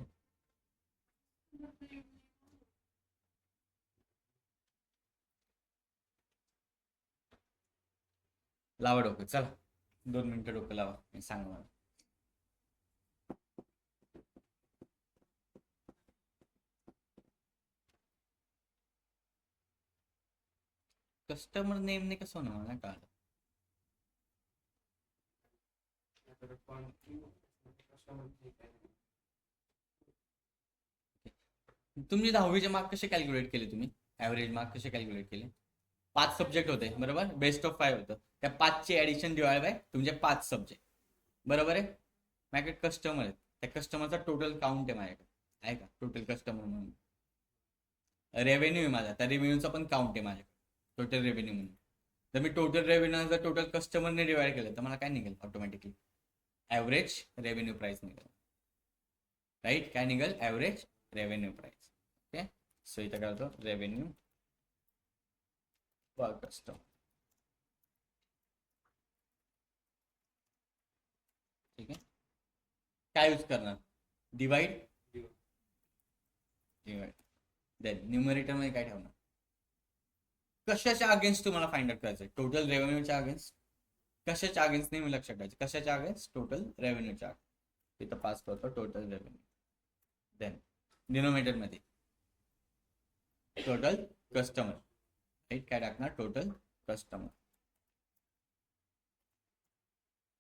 लावा डोकं. चला 2 मिनिटं डोकं लावा. मी सांगा मला. कस्टमर नेमने कसं होणार मला कळलं. तुम्ही 10वीचे मार्क कसे कॅल्क्युलेट केले? तुम्ही ॲव्हरेज मार्क कसे कॅल्क्युलेट केले? 5 सब्जेक्ट होते बरोबर, बेस्ट ऑफ 5 होतं. त्या 5चे ऍडिशन डिवाइड बाय तुमचे 5 सब्जेक्ट. बरोबर आहे? माझ्याकडे कस्टमर आहेत, त्या कस्टमरचा टोटल काउंट आहे माझ्याकडे. आहे का? टोटल कस्टमर म्हणून रेव्हेन्यू आहे माझा, त्या रेव्हेन्यूचा पण काउंट आहे माझ्याकडे टोटल रेव्हेन्यू म्हणून. जर मी टोटल रेव्हेन्यू जर टोटल कस्टमरने डिवाइड केलं तर मला काय निघेल? ऑटोमॅटिकली ॲव्हरेज रेव्हेन्यू प्राइस निघेल. राईट? काय निघेल? Average revenue price. Okay. So इथं काय होतं? रेव्हेन्यू पर कस्टमर. ठीक आहे. काय यूज करणार? डिवाइड. देन न्यूमरेटर मध्ये काय ठेवणार? कशाच्या अगेन्स्ट तुम्हाला फाइंड आउट करायचं? टोटल रेव्हेन्यूच्या अगेन्स्ट. कशाच्या अगेन्स्ट नाही, मी लक्षात ठेवायचं. कशाच्या अगेन्स्ट? टोटल रेव्हेन्यूच्या. इथं पास करतो टोटल रेव्हेन्यू. देन डिनोमिनेटर मध्ये टोटल कस्टमर. राईट? काय टाकणार? Total customer.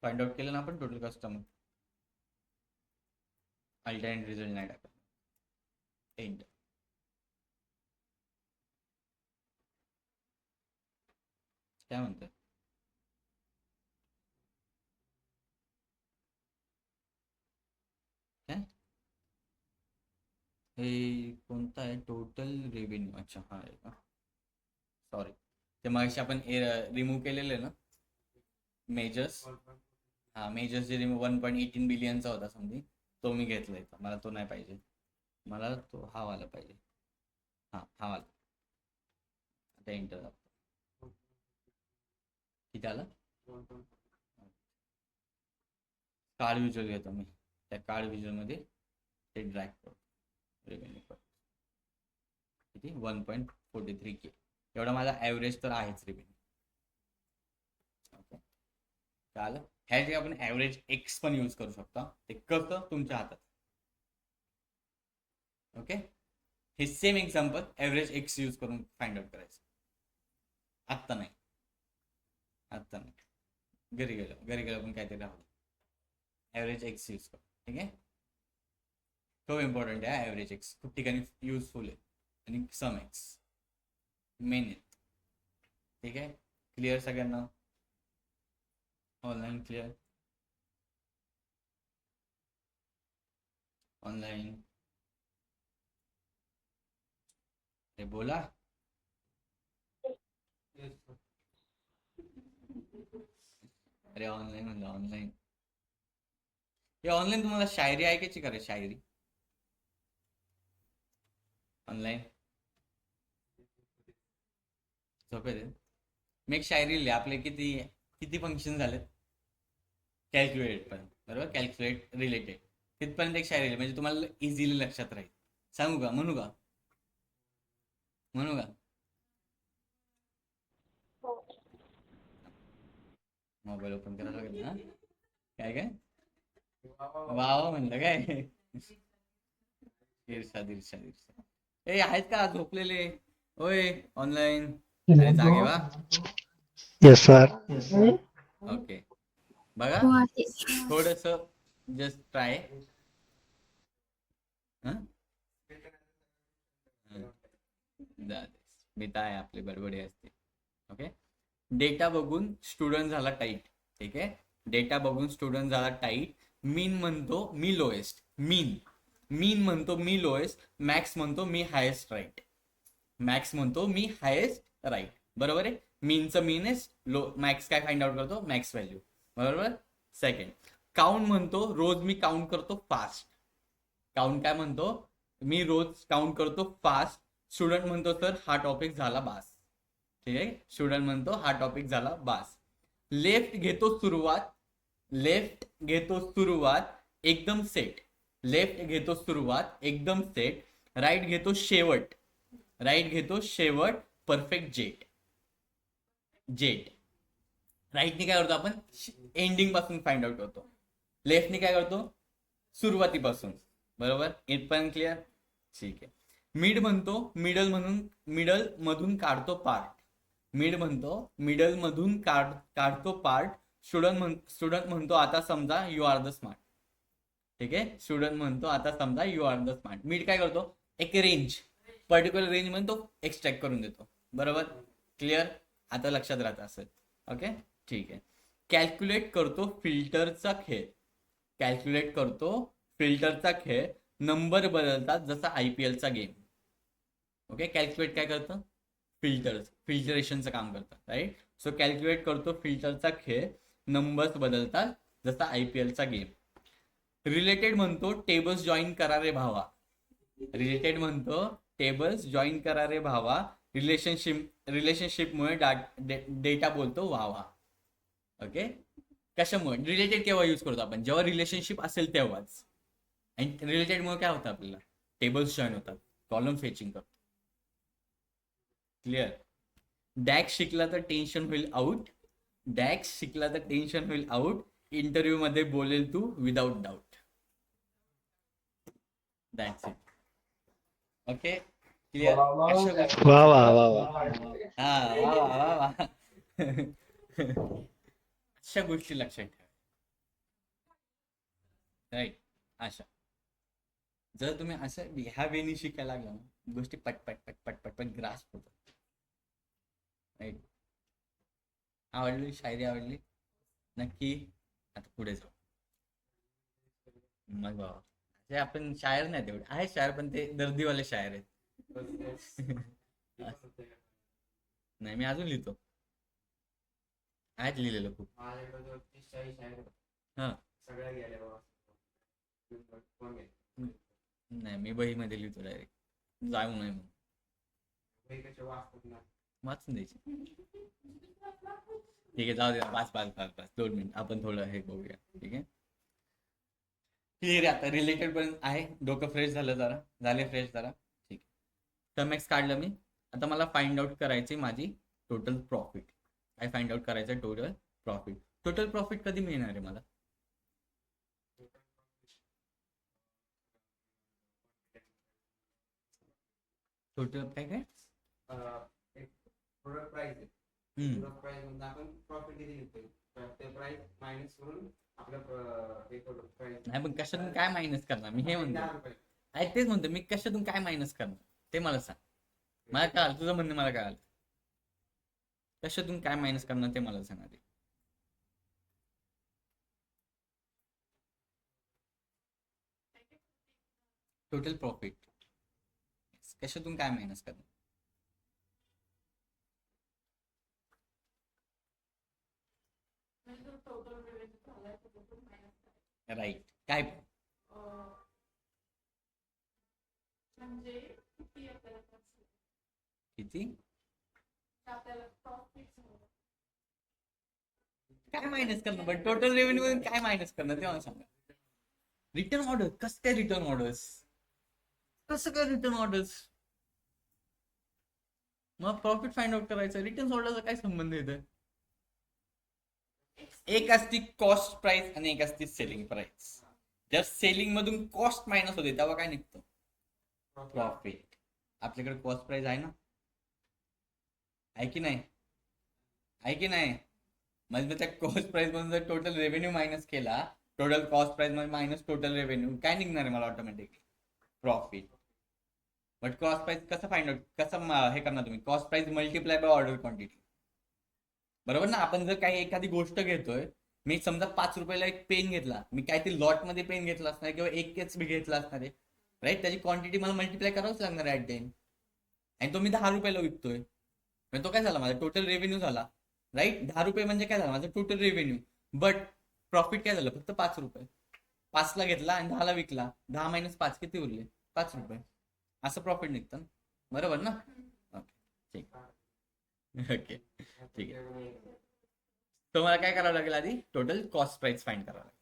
फाइंड आउट केलं ना आपण टोटल कस्टमर. अल्टरनेट रिझल्ट नाही टाकत. एंटर. काय म्हणतं? काय हे कोणता आहे? Total revenue. अच्छा हा आहे का? सॉरी, ते मगाशी आपण रिमूव्ह केलेले ना मेजर्स. हा, मेजर्स जे रिमूव्ह 1.18 बिलियनचा होता समथिंग, तो मी घेतलाय. मला तो नाही पाहिजे, मला तो हा वाला पाहिजे. हा वाला. आता एंटर दाबतो. किती आला? कार्ड व्हिज्युअल घेतो मी. त्या कार्ड व्हिज्युअल मध्ये ते ड्रॅग करतो. रेव्हेन्यू किती? 1.43K. एवढा माझा ॲव्हरेज तर आहेच रेव्हेन्यू. ओके. चालेल. ह्यासाठी आपण ॲव्हरेज एक्स पण यूज करू शकतो. ते कसं? तुमच्या हातात. ओके. हे same example average x use करून फाइंड आउट करायचं. आत्ता नाही. घरी गेलो पण काहीतरी राहू. ॲव्हरेज एक्स यूज करू. ठीक आहे. खूप इम्पॉर्टंट आहे ॲव्हरेज एक्स. खूप ठिकाणी युजफुल आहे. आणि सम एक्स मेन आहेत. ठीक आहे. क्लिअर सगळ्यांना? Online clear? ऑनलाईन ते बोला. अरे ऑनलाईन म्हणलं ऑनलाईन. हे ऑनलाईन तुम्हाला शायरी ऐकायची का रे? शायरी ऑनलाईन झोपेत. मी एक शायरी लिहिली. आपले किती फंक्शन झालेत? कॅल्क्युलेट पण बरोबर, कॅल्क्युलेट रिलेटेड तिथपर्यंत एक शायरी लिहिली, म्हणजे तुम्हाला इझिली लक्षात राहील. सांगू का? म्हणू का? म्हणू का? मोबाईल ओपन करायला लागेल ना. काय काय वा म्हणलं काय? इर्षाद इर्षाद इर्षाद. ए आहेत का झोपलेले? होय ऑनलाईन. अरे जागे वा. Yes, sir. ओके बघा हो आहे. थोडस जस्ट ट्राय. मी तर आपली बडबडी असते. ओके डेटा बघून स्टुडंट झाला टाईट. ठीक आहे डेटा बघून स्टुडंट झाला टाईट. मीन म्हणतो मी लोएस्ट. मीन म्हणतो मी लोएस्ट. मॅक्स म्हणतो मी हायेस्ट राईट. मॅक्स म्हणतो मी हायेस्ट राईट. बरोबर आहे. मीनचं मीनेस्ट लो. मॅक्स काय फाइंड आउट करतो? Max value. बरोबर. सेकंड काउंट म्हणतो रोज मी काउंट करतो फास्ट. काउंट काय म्हणतो? मी रोज काउंट करतो फास्ट. स्टुडंट म्हणतो सर हा टॉपिक झाला बास. ठीक आहे स्टुडंट म्हणतो हा टॉपिक झाला बास. लेफ्ट घेतो सुरुवात. लेफ्ट घेतो सुरुवात एकदम सेट. लेफ्ट घेतो सुरुवात एकदम सेट. राईट घेतो शेवट. राईट घेतो शेवट परफेक्ट जेट. जेट. राईटने काय करतो आपण? एंडिंग पासून फाइंड आउट करतो. लेफ्टने काय करतो? सुरुवातीपासून. बरोबर. इथपर्यंत क्लिअर. ठीक आहे. मिड म्हणतो मिडल मधून काढतो पार्ट. मिड म्हणतो मिडल मधून काढतो पार्ट. स्टुडंट म्हणतो आता समजा यू आर द स्मार्ट. ठीक आहे स्टुडंट म्हणतो आता समजा you are the smart. Mid काय करतो? एक रेंज पर्टिक्युलर रेंज मध्ये तो एक्सट्रॅक्ट करून देतो. बरोबर. क्लिअर. आता लक्षात राहतं असेल. ओके ठीक आहे. कॅल्क्युलेट करतो फिल्टरचा खेळ. कॅल्क्युलेट करतो फिल्टरचा खेळ. नंबर बदलतात जसा IPL चा गेम. ओके कॅल्क्युलेट काय करतं? फिल्टरेशनचं काम करतं. राईट. सो कॅल्क्युलेट करतो फिल्टरचा खेळ. नंबर्स बदलतात जसा IPL चा गेम. रिलेटेड म्हणतो टेबल्स जॉईन करा रे भावा. रिलेटेड म्हणतो टेबल्स जॉईन करा रे भावा. रिलेशनशिपमुळे डेटा बोलतो वा वा. ओके कशामुळे? रिलेटेड केव्हा यूज करतो आपण? जेव्हा रिलेशनशिप असेल तेव्हाच. आणि रिलेटेडमुळे काय होतं आपल्याला? टेबल्स जॉईन होतात. कॉलम फेचिंग करतो. क्लिअर. डॅक्स शिकला तर टेन्शन होईल आउट. डॅक्स शिकला तर टेन्शन होईल आउट. इंटरव्ह्यू मध्ये बोलेल तू without doubt. That's it. Okay clear. Wow, wow, wow, wow. हा वा वा वा वा. अशा गोष्टी लक्षात ठेवा. राईट. अशा जर तुम्ही असं ह्या वेनी शिकायला लागला ना गोष्टी पटपट पटपट पटपट ग्रास होतात. राईट. आवडली शायरी? आवडली नक्की. आता पुढे जाऊ. मग बाबा ते आपण शायर नाही तेवढे आहे शायर पण ते दर्दीवाले शायर आहेत. नाही मी अजून लिहितो. आहेत लिहिलेलं खूप. हा नाही मी बहीमध्ये लिहितो डायरेक्ट. जाऊ नाही म्हणून वाचून द्यायची. ठीक आहे जाऊ दे. पाच 2 मिनिट आपण थोडं हे बघूया. ठीक आहे क्लिअर आहे. आता रिलेटेड पर्यंत आहे. डोकं फ्रेश झालं जरा. झाले फ्रेश जरा. ठीक आहे. टर्मॅक्स काढलं मी. आता मला फाइंड आउट करायची माझी टोटल प्रॉफिट. काय फाइंड आउट करायचं? Total profit. टोटल प्रॉफिट कधी मिळणार आहे मला? टोटल काय काय? प्रोडक्ट प्राइस आहे. प्रोडक्ट प्राइस मध्ये आपण प्रॉफिट किती निघतोय ते प्राइस मायनस करून आपलं प्राइस. नाही पण कशातून काय मायनस करणार? मी हे म्हणतो. तेच म्हणतो मी कशातून काय मायनस करणार ते मला सांग. मला कळालं तुझं म्हणणं. मला कळालं कशातून काय मायनस करणार ते मला सांग आधी. टोटल प्रॉफिट कशातून काय मायनस करणार? राईट. काय किती? काय मायनस करणार? पण टोटल रेव्हेन्यू मधून काय मायनस करणार ते मला सांगा. Return order. कसं काय रिटर्न ऑर्डर्स? कसं काय रिटर्न ऑर्डर्स? मग प्रॉफिट फाइंड आउट करायचं, रिटर्न ऑर्डरचा काय संबंध येतं? एक असती कॉस्ट प्राइस आणि एक असती सेलिंग प्राइस. जर सेलिंग मधून कॉस्ट मायनस होते तेव्हा काय निघतं? प्रॉफिट. आपल्याकडे कॉस्ट प्राइस आहे ना, आहे की नाही? आहे की नाही? म्हणजे त्या कॉस्ट प्राइस मधून जर टोटल रेव्हेन्यू मायनस केला, टोटल कॉस्ट प्राइस मध्ये मायनस टोटल रेव्हेन्यू, काय निघणार आहे मला automatically? Profit. But cost price कसं फाइंड आउट, कसं हे करणार तुम्ही? Cost price multiply by order quantity, बरोबर ना? आपण जर काही एखादी गोष्ट घेतोय, मी समजा 5 रुपयाला एक पेन घेतला, मी काय ते लॉट मध्ये पेन घेतला असणार किंवा एकच मी घेतला असणार आहे, राईट? त्याची क्वांटिटी मला मल्टिप्लाय करावंच लागणार आहे ऍट द एंड. आणि तो मी 10 रुपयाला विकतोय, म्हणजे तो काय झाला? माझा टोटल रेव्हेन्यू झाला, राईट? 10 रुपये म्हणजे काय झालं? माझं टोटल रेव्हेन्यू. बट प्रॉफिट काय झालं? फक्त 5 रुपये. 5ला घेतला आणि 10ला विकला, 10 मायनस 5 किती उरले? 5 रुपये. असं प्रॉफिट निघतं, बरोबर ना? ओके, ठीक. ओके, ठीक आहे. तुम्हाला काय करावं लागेल? आधी टोटल कॉस्ट प्राइस फाइंड करावं लागेल.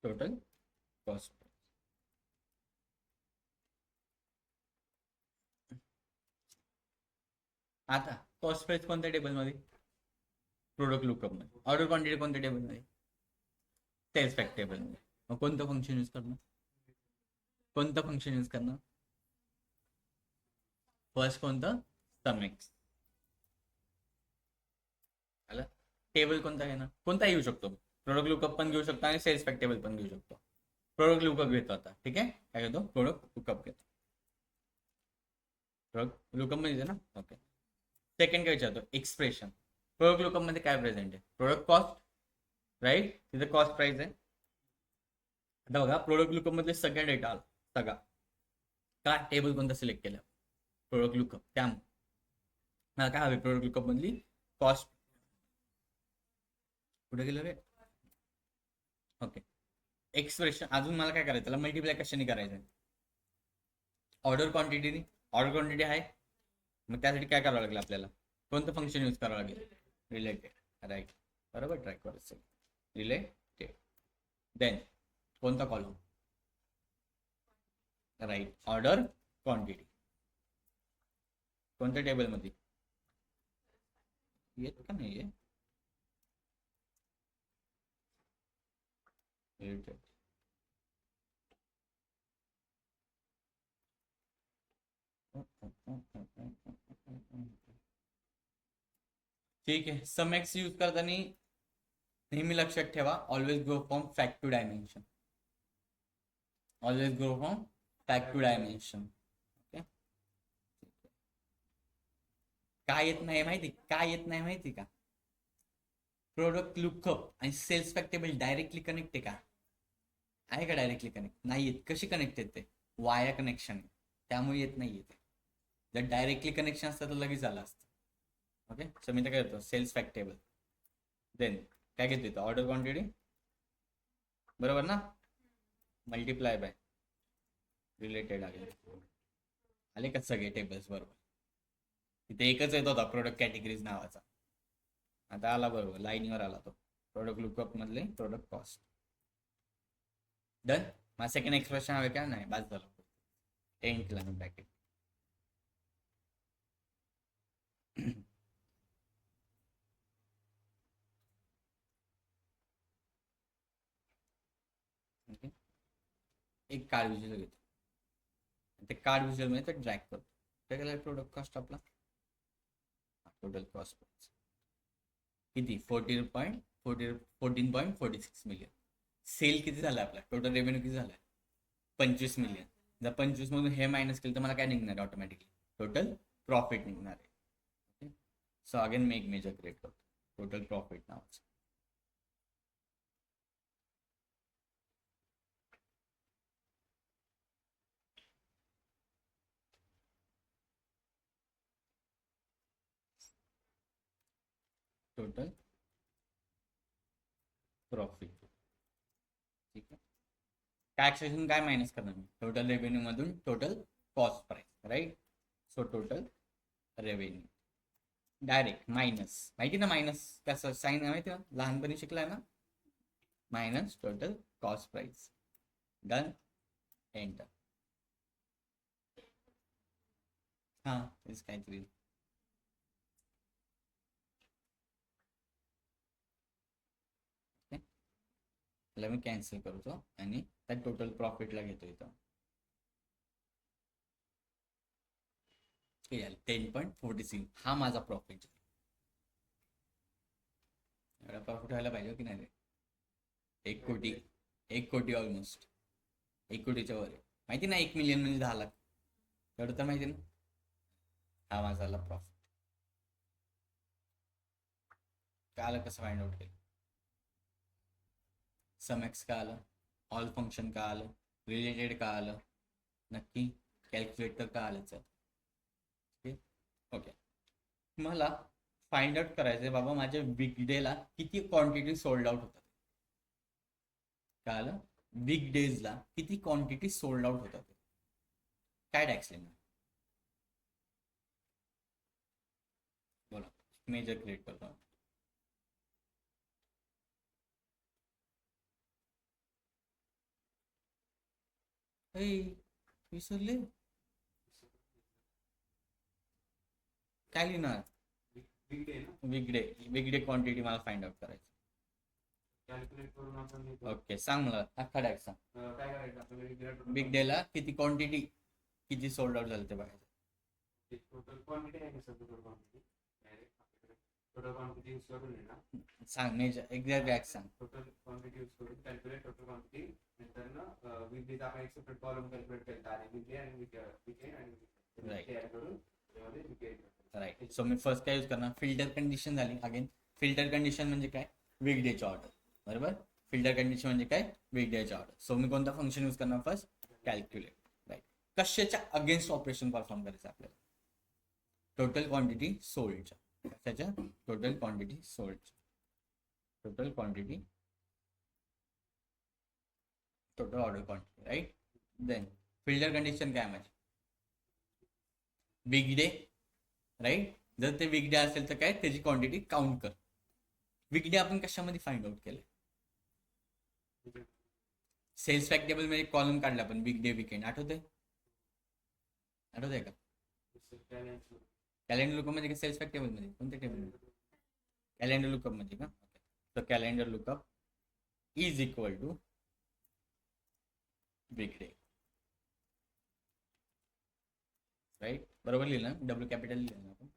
Total cost. आता कॉस्ट प्राइस कोणत्या टेबल मध्ये? प्रोडक्ट लुकअप मध्ये. ऑर्डर क्वांटिटी कोणत्या टेबल मध्ये? सेल्स फॅक्ट टेबल मध्ये. मग कोणतं फंक्शन यूज करणार? कोणतं फंक्शन यूज करणार? फर्स्ट कोणतं? सम एक्स. आलं? टेबल कोणता घेणार? कोणता घेऊ शकतो? प्रोडक्ट लुकअप पण घेऊ शकतो आणि सेल्स फॅक्ट टेबल पण घेऊ शकतो. प्रोडक्ट लुकअप घेतो आता, ठीक आहे? काय घेतो? प्रोडक्ट लुकअप घेतो. प्रोडक्ट लुकअप मध्ये ना, ओके. सेकंड काय विचारतो? एक्सप्रेशन. प्रोडक्ट लुकअप मध्ये काय प्रेझेंट आहे? Product cost, right? तिथे कॉस्ट प्राइस आहे. आता बघा, प्रोडक्ट लुकअप मध्ये सगळ्या डेटा आला, सगळा. का टेबल कोणता सिलेक्ट केला? Product lookup. त्यामुळे मला काय हवे? प्रोडक्ट लुकअप मधली कॉस्ट. कुठे गेलं रे? ओके. एक्सप्रेशन. अजून मला काय करायचं? त्याला मल्टिप्लाय कशाने करायचं? ऑर्डर क्वांटिटीने. ऑर्डर क्वांटिटी आहे, मग त्यासाठी काय करावं लागेल आपल्याला? कोणतं फंक्शन यूज करावं लागेल? Related, right? बरोबर, ट्रॅक करायचं. रिलेटेड. देन कोणता कॉलम? Right, order quantity. कोणत्या टेबल मध्ये? येत का नाही? रिलेटेड. ठीक आहे. सम एक्स यूज करताना नेहमी लक्षात ठेवा, always go from fact to dimension. Always go from fact to dimension. Okay. काय येत नाही माहिती? काय येत नाही माहिती का? प्रोडक्ट लुकअप आणि sales fact table directly connect आहे का? आहे का डायरेक्टली कनेक्ट? नाही येत. कशी कनेक्ट येते? वाया कनेक्शन, त्यामुळे येत नाही येते. जर डायरेक्टली कनेक्शन असतं तर लगेच आलं असतं. ओके. सो मी तर काय करतो? Cells fact table. देन काय घेतो? ऑर्डर क्वांटिटी, बरोबर ना? मल्टिप्लाय बाय रिलेटेड आले का सगळे टेबल्स? बरोबर. तिथे एकच येत होता प्रोडक्ट कॅटेगरीज नावाचा, आता आला बरोबर, लाईनीवर आला तो. प्रोडक्ट लुकअप मधले प्रोडक्ट कॉस्ट. डन. माझा सेकंड एक्सप्रेशन हवे का? नाही, बाद झालं. एंड केला मी ब्रॅकेट. एक कार्ड विज्युअल घेतो, ते कार्ड विज्युअल मध्ये ड्रॅग करतो. काय केलं? प्रोडक्ट कॉस्ट आपला टोटल कॉस्ट किती? 14.46 मिलियन. सेल किती झाला आपला? टोटल रेव्हेन्यू किती झालाय? 25 मिलियन. जर 25 मधून हे मायनस केलं तर मला काय निघणार? ऑटोमॅटिकली टोटल प्रॉफिट निघणार आहे. ओके. सो अगेन मी एक मेजर क्रिएट करतो, टोटल प्रॉफिट नावाचं. टोटल प्रॉफिट, ठीक आहे. टॅक्सेशन काय मायनस करणार मी? टोटल रेव्हेन्यू मधून total cost price, right? So total revenue direct minus, माहिती ना मायनस कसं साईन माहिती ना, लहानपणी शिकलाय ना, minus total cost price. Done, enter. हा तेच काहीतरी. त्याला मी कॅन्सल करतो आणि त्या टोटल प्रॉफिटला घेतो इथं. 10.46 हा माझा प्रॉफिट. एवढा प्रॉफिट व्हायला पाहिजे की नाही रे? 1 कोटी ऑलमोस्ट 1 कोटीच्या वर आहे. माहिती ना 1 मिलियन म्हणजे 10 लाख. एवढं तर माहिती ना. हा माझा प्रॉफिट. काय कसं फाइंड आउट केलं? सम एक्स का आलं, ऑल फंक्शन का आलं, रिलेटेड का आलं, नक्की कॅल्क्युलेटर का आलं? चल ओके. मला फाइंड आउट करायचंय बाबा माझ्या बिग डेला किती क्वांटिटी सोल्ड आउट होतात. काय आलं? बिग डेजला किती क्वांटिटी सोल्ड आउट होतात. काय टॅक्स लिहिणार? बोला. मेजर क्रिएट करतो. विसरले काय लिहिणार? बिग डे क्वांटिटी मला फाइंड आउट करायचं. कॅल्क्युलेट करून आपण हे करू. ओके सांग मला अख्खा टॅक्स सांग. काय करायचं आपल्याला बिग डे ला किती क्वांटिटी किती सोल्ड आउट झालं ते बघायचं. टोटल क्वांटिटी आहे का सर? टोटल क्वांटिटी डायरेक्ट आपल्याकडे टोटल क्वांटिटी यूज करून आहे ना, सांग मेजर एक्झॅक्ट टॅक्स सांग. टोटल क्वांटिटी यूज करून कॅल्क्युलेट टोटल क्वांटिटी. नंतर ना विथ डेज आपण एक सेपरेट कॉलम कॅल्क्युलेट केला आणि विथ डे आणि वीकेंड आणि Right. तयार करून त्यामध्ये वीकेंड. राईट. सो मी फर्स्ट काय यूज करणार? फिल्टर कंडिशन झाली. अगेन फिल्टर कंडिशन म्हणजे काय? वीक डेची ऑर्डर. बरोबर. फिल्टर कंडिशन म्हणजे काय? वीक डेची ऑर्डर. सो मी कोणता फंक्शन यूज करणार? First calculate. राईट. कशाच्या अगेन्स्ट ऑपरेशन परफॉर्म करायचं आपल्याला? टोटल क्वांटिटी सोल्डच्या. कशाच्या? टोटल क्वांटिटी सोल्डच्या. Total quantity total order quantity. Right. Then filter condition काय माझी? Big day. राईट. जर ते वीक डे असेल तर काय त्याची क्वांटिटी काउंट कर. वीक डे आपण कशामध्ये फाइंड आउट केलं? सेल्स फॅक्ट टेबल मध्ये कॉलम काढला आपण बिग डे वीकेंड. आठवतंय का? कॅलेंडर लुकअप मध्ये का सेल्स फॅक्ट टेबल मध्ये? कोणत्या टेबल मध्ये? कॅलेंडर लुकअप मध्ये का? तर calendar lookup is equal to big day. Right. बरोबर लिहिलं ना? डब्ल्यू कॅपिटल लिहिलं ना आपण.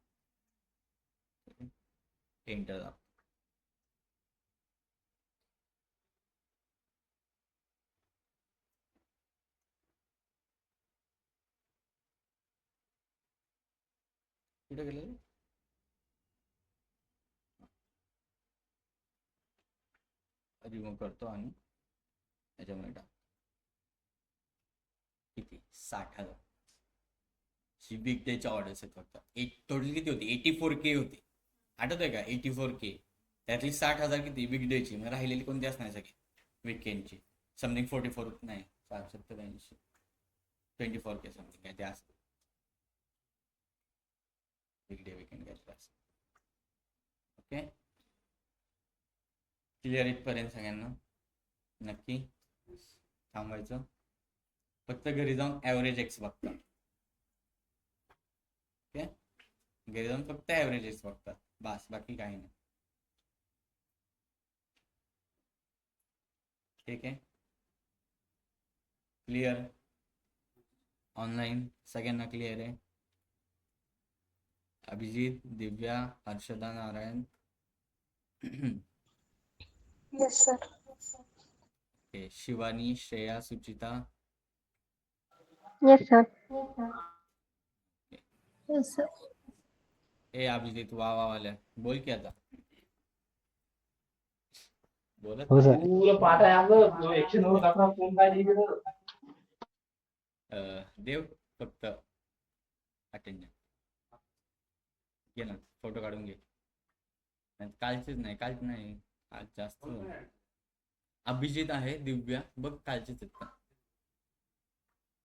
एंटर दाब. कुठे गेलं? रिमूव्ह करतो आणि त्याच्यामध्ये टाक. किती? 60,000 बिग डेच्या ऑर्डर्स आहेत फक्त. टोटल किती होती? 84K होती. आठवतंय का? 84K. त्यातली 60,000 किती बिग डेची. मग राहिलेली कोणती असणार सगळी? वीकेंडची. समथिंग 44 नाही 787 24K समथिंग काय ते असतं. बिग डे वीकेंड काय असतं. ओके. क्लिअर इथपर्यंत सगळ्यांना? नक्की थांबायचं. फक्त घरी जाऊन ॲव्हरेज एक्स बघता. ओके. घरी जाऊन फक्त ॲव्हरेज एक्स बघता बस, बाकी काही नाही. ठीक आहे. क्लिअर? ऑनलाईन सगळ्यांना क्लिअर आहे? Abhijit, Divya, Harshada, Narayan. Yes sir. Okay. Shivani, Shreya, Suchita. Yes sir. Yes sir. ए अभिजित वा वा वाल्या बोल की आता. बोलत हो सर. देव फक्त अटेंडन्स घे ना. फोटो काढून घे. कालचेच नाही. कालच नाही आज जास्त. अभिजित आहे, दिव्या बघ कालचेच आहेत का?